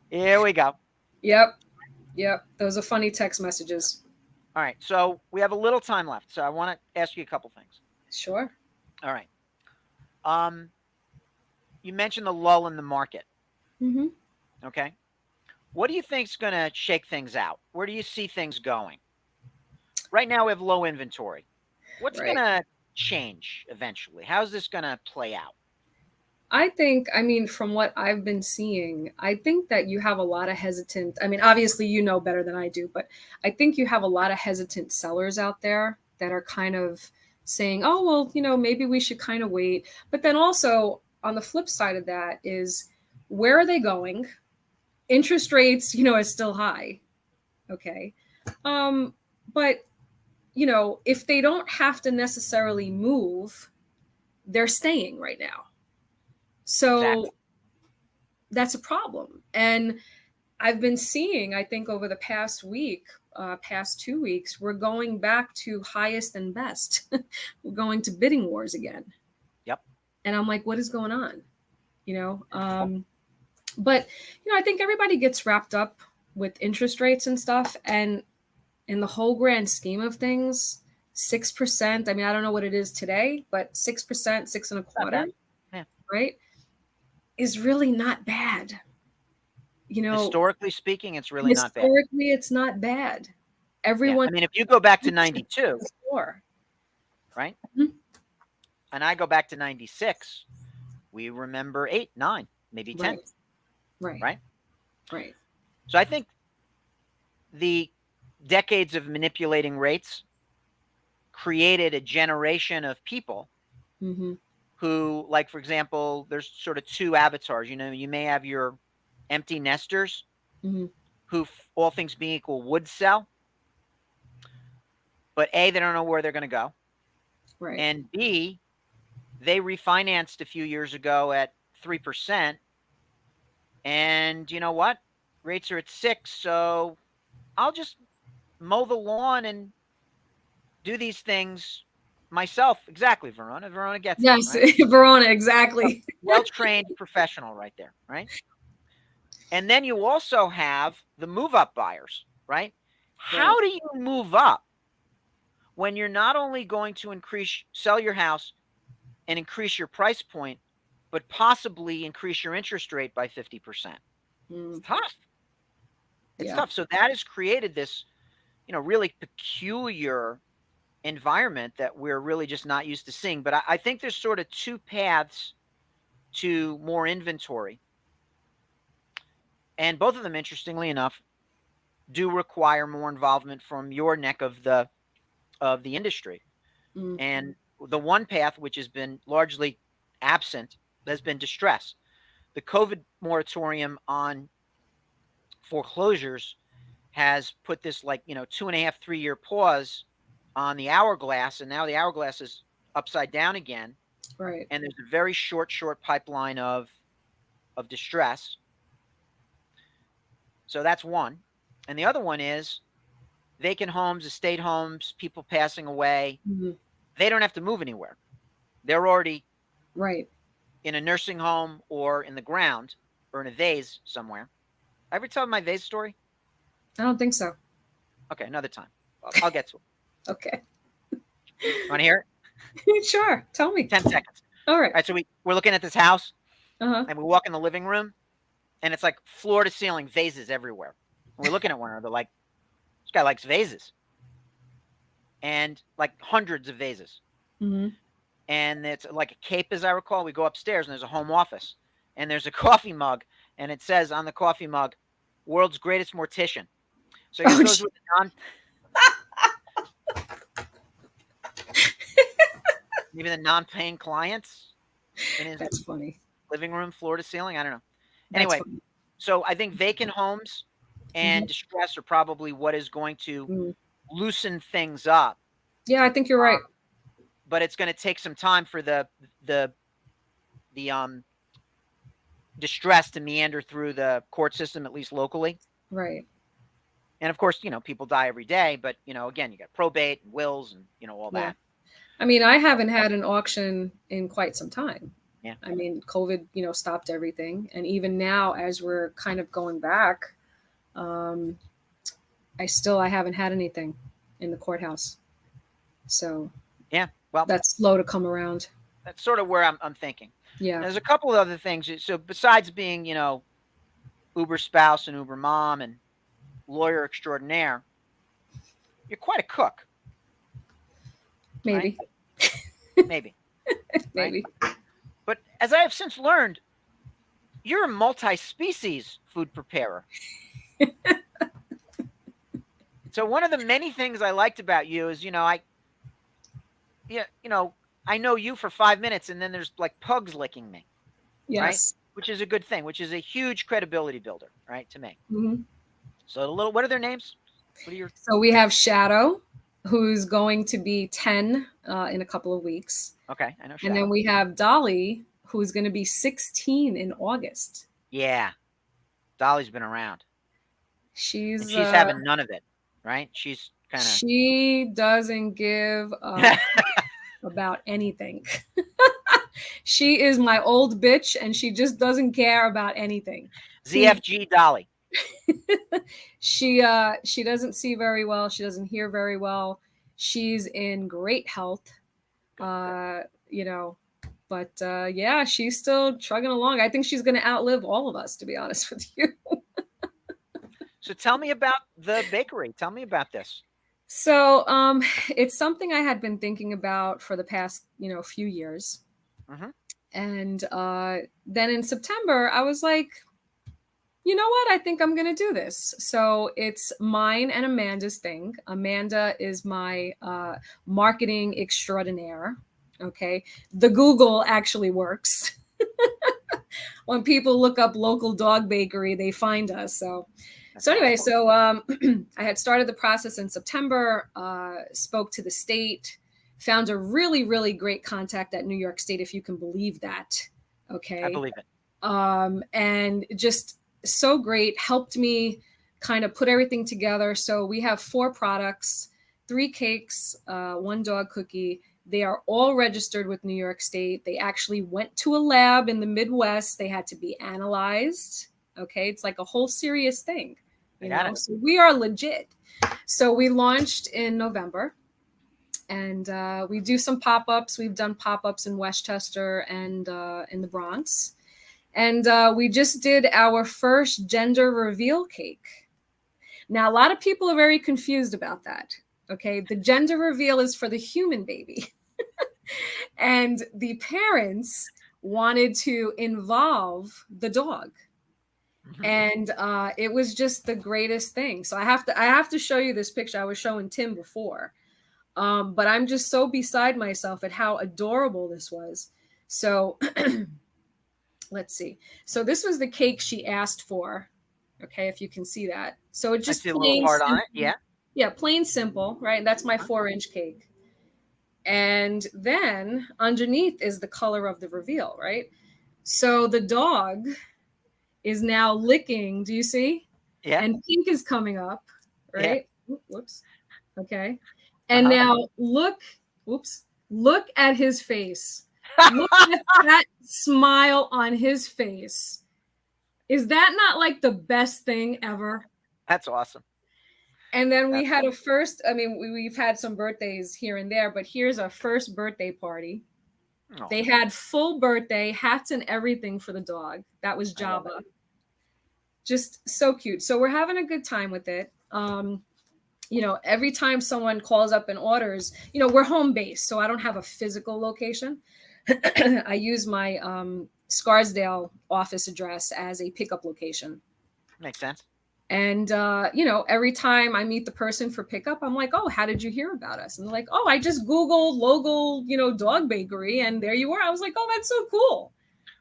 Here we go. Yep. Yep. Those are funny text messages. All right. So we have a little time left. So I want to ask you a couple things. Sure. All right. Um, you mentioned the lull in the market. Mm-hmm. Okay. What do you think's going to shake things out? Where do you see things going? Right now we have low inventory. What's going Right. to change eventually? How's this going to play out? I think, I mean, from what I've been seeing, I think that you have a lot of hesitant. I mean, obviously, you know better than I do, but I think you have a lot of hesitant sellers out there that are kind of saying, oh, well, you know, maybe we should kind of wait. But then also, on the flip side of that is, where are they going? Interest rates, you know, is still high. Okay. But, you know, if they don't have to necessarily move, they're staying right now. So Exactly. that's a problem. And I've been seeing, I think over the past week, past 2 weeks, we're going back to highest and best. We're going to bidding wars again. Yep. And I'm like, what is going on? You know, but you know, I think everybody gets wrapped up with interest rates and stuff. And in the whole grand scheme of things, 6%. I mean, I don't know what it is today, but 6%, six and a Not quarter, bad. Yeah. right, is really not bad. You know, Historically speaking, it's really not bad. historically, it's not bad. Yeah. Everyone I mean, if you go back to 92, score. right? Mhm. And I go back to 96, we remember 8, 9, maybe 10, Right. right? Right. So I think the decades of manipulating rates created a generation of people Mm-hmm. who, like, for example, there's sort of two avatars. You may have your empty nesters Mm-hmm. who, all things being equal, would sell, but A, they don't know where they're going to go, Right. and B, they refinanced a few years ago at 3%. And you know what? Rates are at 6. So I'll just mow the lawn and do these things myself. Exactly, Verona. Verona gets it, Yes, right? Verona, exactly. Well-trained professional right there, right? And then you also have the move-up buyers, right? Right. How do you move up when you're not only going to sell your house and increase your price point, but possibly increase your interest rate by 50%? It's Mm, tough. It's yeah. tough. So that has created this, really peculiar environment that we're really just not used to seeing. But I think there's sort of two paths to more inventory. And both of them, interestingly enough, do require more involvement from your neck of the industry. Mm, And the one path which has been largely absent has been distress. The COVID moratorium on foreclosures has put this 2.5, 3 year pause on the hourglass, and now the hourglass is upside down again. right. And there's a very short pipeline of distress. So that's one. And the other one is vacant homes, estate homes, people passing away. Mhm. They don't have to move anywhere. They're already Right. in a nursing home or in the ground or in a vase somewhere. I ever tell my vase story? I don't think so. Okay, another time. I'll get to it. Okay. Want to hear Sure. Tell me. it? 10 seconds. All All right. right, so we're looking at this house, Uh-huh. and we walk in the living room, and it's like floor to ceiling vases everywhere. And we're looking at one another like, this guy likes vases. And like hundreds of vases. Hmm. And it's like a cape, as I recall. We go upstairs, and there's a home office. And there's a coffee mug, and it says on the coffee mug, "World's greatest mortician." So I guess Oh, those were the maybe the non-paying clients in his that's funny. living room, floor to ceiling. I don't know. That's Anyway, funny. so I think vacant homes and Hmm. distress are probably what is going to Mm. loosen things up. Yeah, I think you're right. But it's going to take some time for the distress to meander through the court system, at least locally. Right. And of course, people die every day, but again, you got probate and wills and all Yeah. that. I mean, I haven't had an auction in quite some time. Yeah. I mean, COVID, stopped everything. And even now, as we're kind of going back, um, I haven't had anything in the courthouse. So Yeah. Well, that's slow to come around. that's sort of where I'm thinking. Yeah. There's a couple of other things. So besides being, Uber spouse and Uber mom and lawyer extraordinaire, you're quite a cook. Maybe. Right? Maybe. Maybe. Right? But as I have since learned, you're a multi-species food preparer. So one of the many things I liked about you is, I know you for 5 minutes, and then there's like pugs licking me, right? Yes. Which is a good thing, which is a huge credibility builder, right, to me. Hmm. So what are their names? What are your? So we have Shadow, who's going to be 10 in a couple of weeks. Okay, I know And then Shadow. we have Dolly, who's going to be 16 in August. Yeah, Dolly's been around. She's And she's having none of it, right? She's kind of. she doesn't give about anything. She is my old bitch, and she just doesn't care about anything. ZFG Dolly. She doesn't see very well. She doesn't hear very well. She's in great health. But yeah, she's still trugging along. I think she's going to outlive all of us, to be honest with you. So tell me about the bakery. Tell me about this. So it's something I had been thinking about for the past, few years. Mm-hmm. And then in September, I was like, you know what? I think I'm going to do this. So it's mine and Amanda's thing. Amanda is my marketing extraordinaire. Okay. The Google actually works. When people look up local dog bakery, they find us. So anyway, I had started the process in September, spoke to the state, Found a really, really great contact at New York State, if you can believe that. I Okay. believe it. And just so great, helped me kind of put everything together. So we have 4 products, 3 cakes, 1 dog cookie. They are all registered with New York State. They actually went to a lab in the Midwest. They had to be analyzed. Okay. It's like a whole serious thing, I got it. So we are legit. So we launched in November, and we do some pop-ups. We've done pop-ups in Westchester and in the Bronx. And we just did our first gender reveal cake. Now, a lot of people are very confused about that. Okay. The gender reveal is for the human baby. And the parents wanted to involve the dog. And it was just the greatest thing. So I have to show you this picture. I was showing Tim before. But I'm just so beside myself at how adorable this was. So let's see. So this was the cake she asked for. Okay, if you can see that. So it's I just see a little plain heart on simple. it. Yeah. Yeah, plain simple, right? That's my 4-inch cake. And then underneath is the color of the reveal, right? So the dog is now licking. Do you see? Yeah. And pink is coming up, Yeah. right? Whoops. Okay. And now look at his face. Look at that smile on his face. Is that not like the best thing ever? That's awesome. And then we had a first, I mean, we've had some birthdays here and there, but here's our first birthday party. Oh, They had full birthday hats and everything for the dog. That was I love Java. Just so cute. So we're having a good time with it. Every time someone calls up and orders, we're home based, so I don't have a physical location. I use my Scarsdale office address as a pickup location. Makes sense. And, every time I meet the person for pickup, I'm like, oh, how did you hear about us? And they're like, oh, I just Googled local, dog bakery. And there you were. I was like, oh, that's so cool.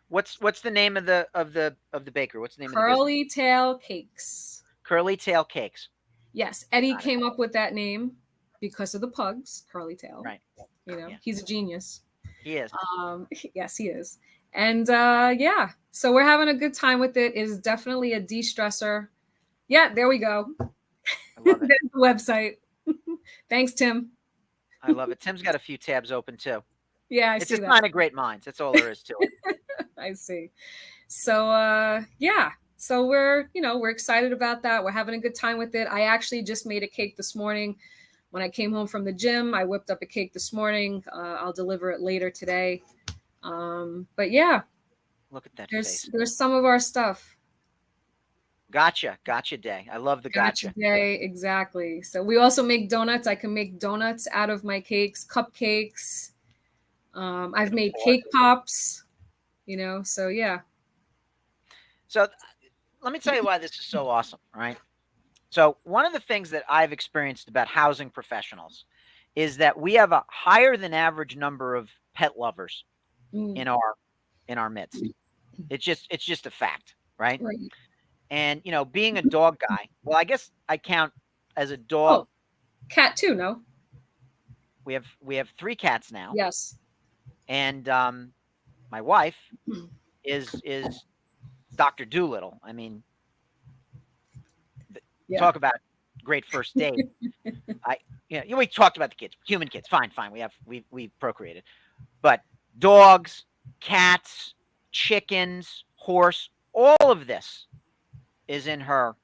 What's the name of the baker? What's the name of the business? Curly Tail Cakes. Curly Tail Cakes. Yes. Eddie came up with that name because of the pugs, Curly Tail. Right. He's a genius. He is. Yes, he is. And so we're having a good time with it. It is definitely a de-stressor. Yeah, there we go. I love it. There's the website. Thanks, Tim. I love it. Tim's got a few tabs open too. Yeah, it's just kind of great minds. That's all there is to it. I see. So so we're excited about that. We're having a good time with it. I actually just made a cake this morning. When I came home from the gym, I whipped up a cake this morning. I'll deliver it later today. But yeah, look at that face. There's some of our stuff. Gotcha day. I love the gotcha day. Exactly. So we also make donuts. I can make donuts out of my cakes, cupcakes. I've made cake pops, so yeah. So let me tell you why this is so awesome, right? So one of the things that I've experienced about housing professionals is that we have a higher than average number of pet lovers in our midst. It's just a fact, right? And being a dog guy, well, I guess I count as a dog. Cat too, no? We have 3 cats now. Yes. And my wife is Dr. Doolittle. I mean, talk about great first date. We talked about the kids, human kids. Fine. We procreated, but dogs, cats, chickens, horse, all of this is in her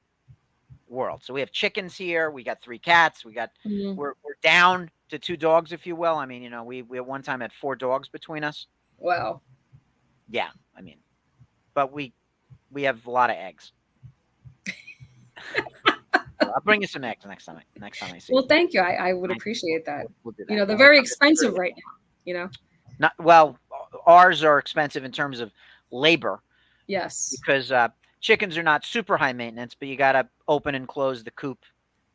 world. So we have chickens here. We got 3 cats. We got we're down to 2 dogs, if you will. I mean, we at one time had 4 dogs between us. Wow. Yeah, I mean, but we have a lot of eggs. I'll bring you some eggs next time I see you. Well, thank you. I would appreciate that. We'll do that. They're very expensive right now. Ours are expensive in terms of labor. Yes. Because chickens are not super high maintenance, but you got to open and close the coop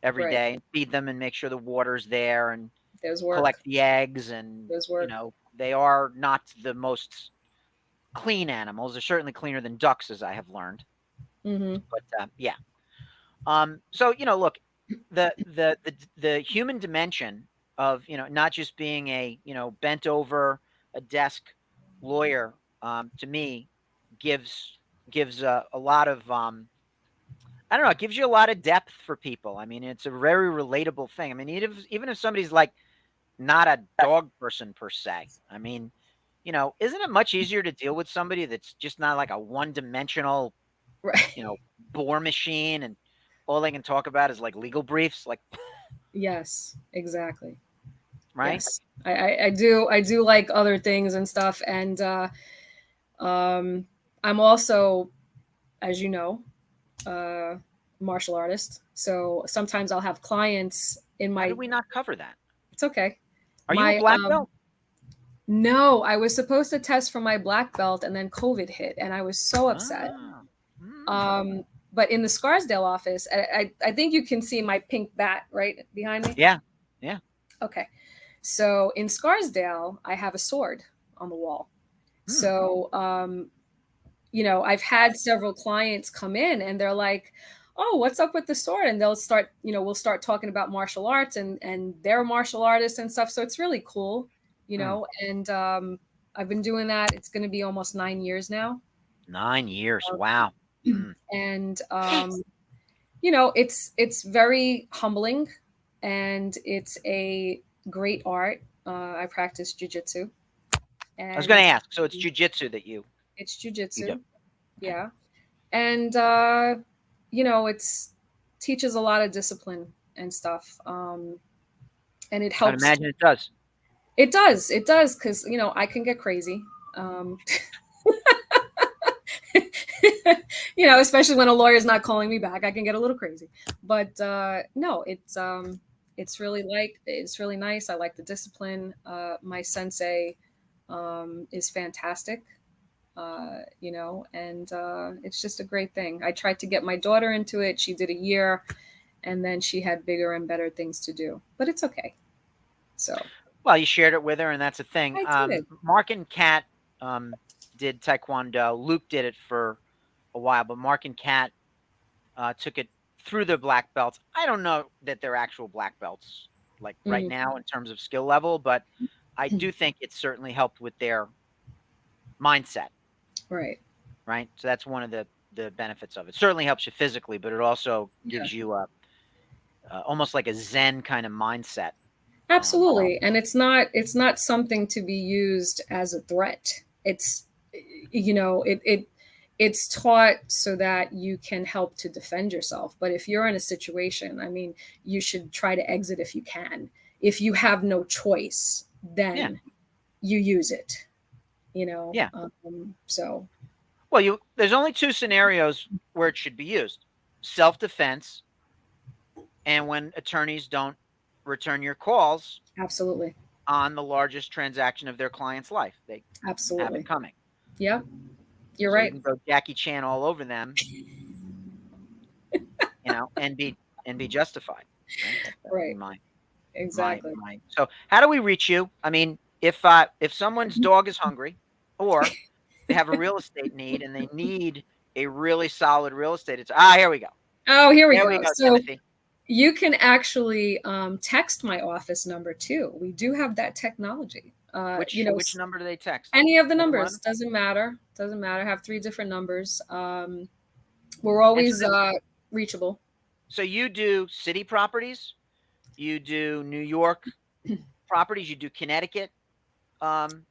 every day, and feed them and make sure the water's there and collect the eggs. And, they are not the most clean animals. They're certainly cleaner than ducks, as I have learned. But so, look, the human dimension of, not just being a, bent over a desk lawyer, to me gives a lot of, I don't know, it gives you a lot of depth for people. I mean, it's a very relatable thing. I mean, even if somebody's like not a dog person per se, I mean, isn't it much easier to deal with somebody that's just not like a one-dimensional, Right. bore machine, and all they can talk about is like legal briefs, like, Yes, exactly. right? Yes. I do like other things and stuff. And um, I'm also, as you know, uh, martial artist. So sometimes I'll have clients in How my. did we not cover that? It's okay. Are you a My black belt? No, I was supposed to test for my black belt, and then COVID hit, and I was so upset. Ah, hmm. Um, but in the Scarsdale office, I think you can see my pink bat right behind me. Yeah, yeah. Okay, so in Scarsdale, I have a sword on the wall. Hmm. So I've had several clients come in and they're like, "Oh, what's up with the sword?" And they'll start, we'll start talking about martial arts and they're martial artists and stuff. So it's really cool, Hmm. And I've been doing that. It's going to be almost 9 years now, 9 years. Wow. Hmm. and it's very humbling, and it's a great art. I practice jujitsu, I was going and to ask. So it's jujitsu that it's you do. jujitsu, Okay. yeah. And it's teaches a lot of discipline and stuff, and it I'd helps. imagine it does. It does because I can get crazy, um, especially when a lawyer's not calling me back. I can get a little crazy, but no, it's really nice. I like the discipline. My sensei is fantastic, and it's just a great thing. I tried to get my daughter into it. She did a year, and then she had bigger and better things to do. But it's okay. So Well, you shared it with her, and that's a thing. I did. Mark and Kat did Taekwondo. Luke did it for a while, but Mark and Kat took it through their black belts. I don't know that they're actual black belts, like right Mm, now in terms of skill level, but I do think it certainly helped with their mindset, right. right? So that's one of the benefits of it. Certainly helps you physically, but it also Yeah. gives you almost like a Zen kind of mindset. Um, Absolutely. And it's not something to be used as a threat. It's it's taught so that you can help to defend yourself. But if you're in a situation, I mean, you should try to exit if you can. If you have no choice, yeah, then you use it, you know. yeah. So Well, there's only two scenarios where it should be used: self-defense, and when attorneys don't return your calls absolutely. on the largest transaction of their client's life. They have it Absolutely. coming. Yeah, you're So you right. can go Jackie Chan all over them, and be justified, right? That would be Right. my Exactly. my. So how do we reach you? I mean, if someone's dog is hungry, or they have a real estate need and they need a really solid real estate, here we go. Oh, here we There we go. go, So Timothy. you can actually text my office number too. We do have that technology. Which number do they text? Any of the Any one of numbers them? doesn't matter. Doesn't matter. I have three different numbers. We're And always reachable. so you do city properties, you do New York properties, you do Connecticut properties.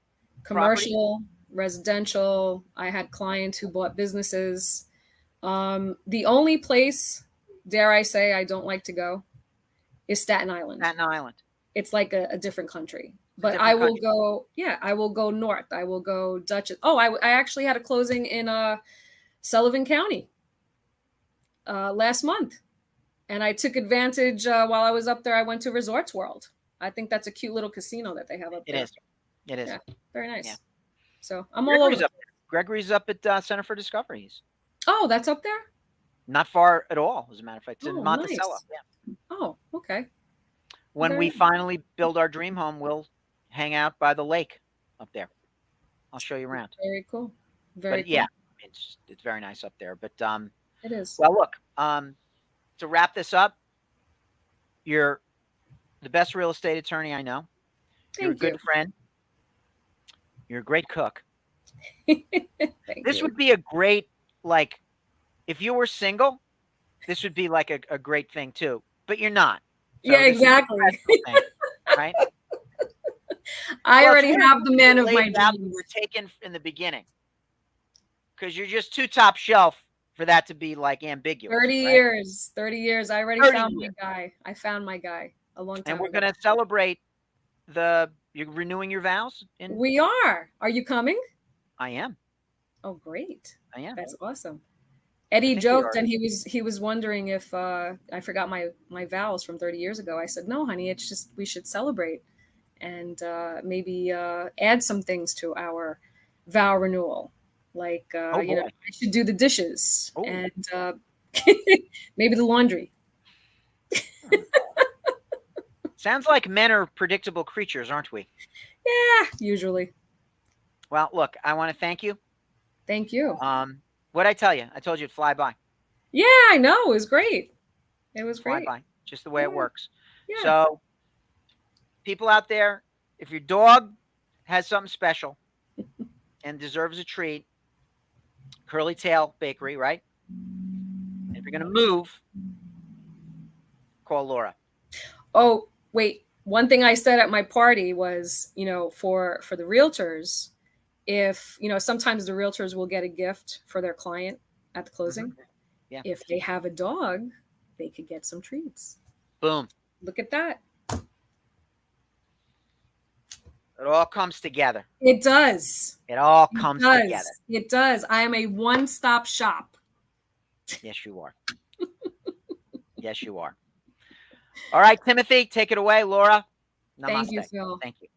Commercial, residential. I had clients who bought businesses. The only place, dare I say, I don't like to go is Staten Island. Staten Island. It's like a different country. It's a But I different will country. go, yeah, I will go north. I will go Dutchess. Oh, I actually had a closing in Sullivan County last month. And I took advantage while I was up there. I went to Resorts World. I think that's a cute little casino that they have up It there. is. It is. Yeah, very Yeah. nice. So I'm all over Gregory's the up place. there. Gregory's up at Center for Discovery. He's Oh, that's up there? not far at all, as a matter of fact. It's in Oh, Monticello. nice. Yeah. Oh, okay. When Very we nice. finally build our dream home, we'll hang out by the lake up there. I'll show you around. Very cool. Very But yeah, cool. it's very nice up there. But It is. well, look, to wrap this up, your the best real estate attorney I know. You're a Thank you. good friend. You're a great cook. Thank This you. would be a great, like, if you were single, this would be like a great thing too. But you're not. So Yeah, this is a exactly. professional thing, right? I Well, already it's have the man of laid my out that dreams. we're taken in the beginning, because you're just too top shelf for that to be like ambiguous. 30 right? years. 30 years. I already 30 found my years. guy. I found my guy a long And time we're ago. going to celebrate you're renewing your vows. We are. Are you coming? I am. Oh, great. I am. That's awesome. I Eddie think we joked are. and he was wondering if I forgot my vows from 30 years ago. I said, no, honey, it's just we should celebrate and maybe add some things to our vow renewal. Like, Oh, you know, boy. I should do the dishes Oh. and maybe the laundry. Sounds like men are predictable creatures, aren't we? Yeah, usually. Well, look, I want to thank you. Thank you. What'd I tell you? I told you it'd fly by. Yeah, I know. It was great. It was Fly great. by. Just the way it works. Yeah. So, people out there, if your dog has something special and deserves a treat, Curly Tail Bakery, right? And if you're going to move, call Laura. Oh, wait. One thing I said at my party was, you know, for the realtors, if, you know, sometimes the realtors will get a gift for their client at the closing. Mm-hmm. Yeah. If they have a dog, they could get some treats. Boom. Look at that. It all comes together. It does. It all comes together. It does. I am a one-stop shop. Yes, you are. Yes, you are. All right, Timothy, take it away. Laura, namaste. Thank you, Phil. Thank you.